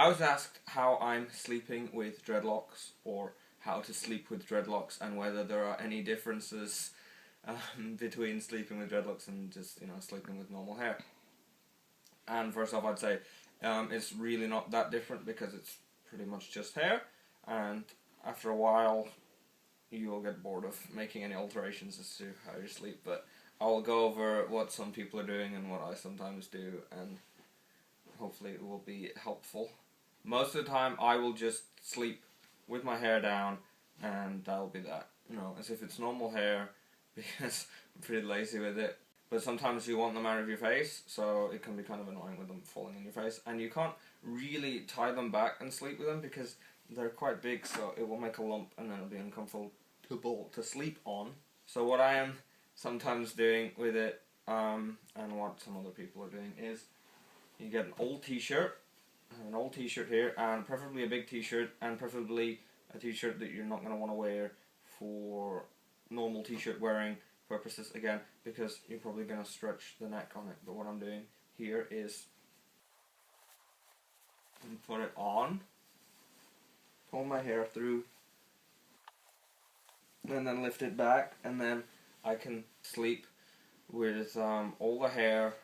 I was asked how I'm sleeping with dreadlocks, or how to sleep with dreadlocks, and whether there are any differences between sleeping with dreadlocks and just, sleeping with normal hair. And first off, I'd say it's really not that different, because it's pretty much just hair, and after a while you'll get bored of making any alterations as to how you sleep. But I'll go over what some people are doing and what I sometimes do, and hopefully it will be helpful. Most of the time I will just sleep with my hair down, and that'll be that. As if it's normal hair, because I'm pretty lazy with it. But sometimes you want them out of your face, so it can be kind of annoying with them falling in your face. And you can't really tie them back and sleep with them, because they're quite big, so it will make a lump and then it'll be uncomfortable to sleep on. So what I am sometimes doing with it, and what some other people are doing, is you get an old t-shirt here, and preferably a big t-shirt, and preferably a t-shirt that you're not going to want to wear for normal t-shirt wearing purposes again, because you're probably going to stretch the neck on it. But what I'm doing here is put it on, pull my hair through, and then lift it back, and then I can sleep with all the hair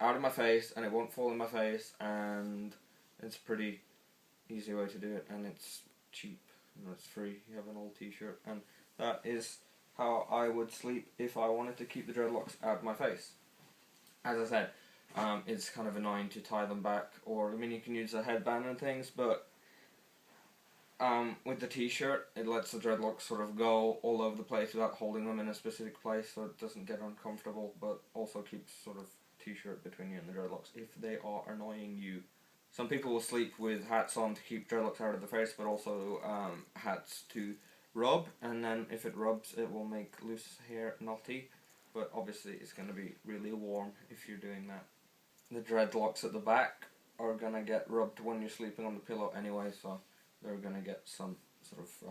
out of my face, and it won't fall in my face, and it's a pretty easy way to do it, and it's cheap, it's free. You have an old t-shirt, and that is how I would sleep if I wanted to keep the dreadlocks out of my face. As I said, it's kind of annoying to tie them back, or you can use a headband and things, but with the t-shirt, it lets the dreadlocks sort of go all over the place without holding them in a specific place, so it doesn't get uncomfortable, but also keeps sort of t-shirt between you and the dreadlocks if they are annoying you. Some people will sleep with hats on to keep dreadlocks out of the face, but also hats to rub, and then if it rubs, it will make loose hair knotty, but obviously it's going to be really warm if you're doing that. The dreadlocks at the back are going to get rubbed when you're sleeping on the pillow anyway, so they're going to get some sort of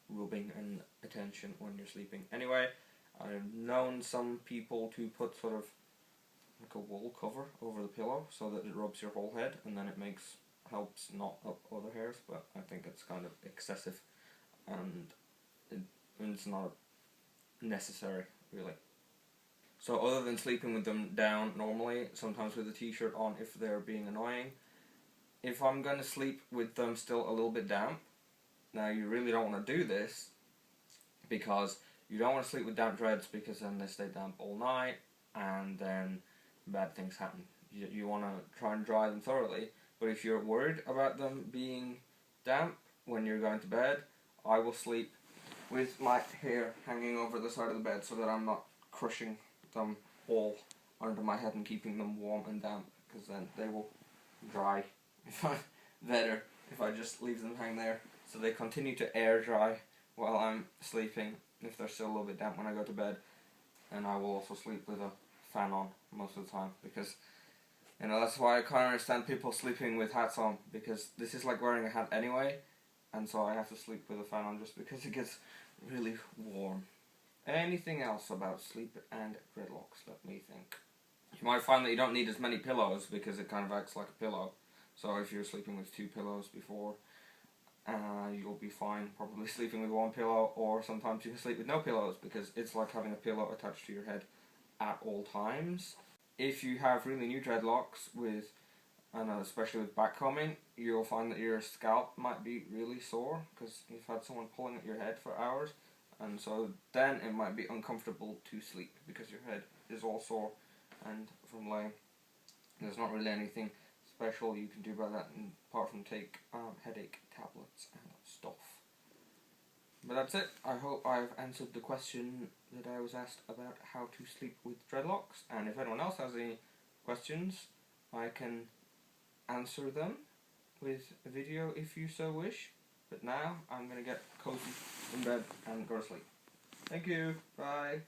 rubbing and attention when you're sleeping. Anyway, I've known some people to put sort of like a wool cover over the pillow so that it rubs your whole head, and then it helps knot up other hairs, but I think it's kind of excessive, and it's not necessary, really. So other than sleeping with them down normally, sometimes with a t-shirt on if they're being annoying, if I'm going to sleep with them still a little bit damp, now you really don't want to do this, because you don't want to sleep with damp dreads, because then they stay damp all night, and then bad things happen. You want to try and dry them thoroughly, but if you're worried about them being damp when you're going to bed, I will sleep with my hair hanging over the side of the bed so that I'm not crushing them all under my head and keeping them warm and damp, because then they will dry better if I just leave them hang there, so they continue to air dry while I'm sleeping if they're still a little bit damp when I go to bed. And I will also sleep with a fan on most of the time, because that's why I can't understand people sleeping with hats on, because this is like wearing a hat anyway, and so I have to sleep with a fan on just because it gets really warm. Anything else about sleep and dreadlocks? Let me think. You might find that you don't need as many pillows, because it kind of acts like a pillow. So if you're sleeping with 2 pillows before, you'll be fine probably sleeping with 1 pillow, or sometimes you can sleep with no pillows, because it's like having a pillow attached to your head at all times. If you have really new dreadlocks, especially with backcombing, you'll find that your scalp might be really sore, because you've had someone pulling at your head for hours, and so then it might be uncomfortable to sleep, because your head is all sore, and from laying, there's not really anything special you can do about that, apart from take headache tablets and stuff. But that's it. I hope I've answered the question that I was asked about how to sleep with dreadlocks, and if anyone else has any questions, I can answer them with a video if you so wish. But now I'm going to get cozy in bed and go to sleep. Thank you. Bye.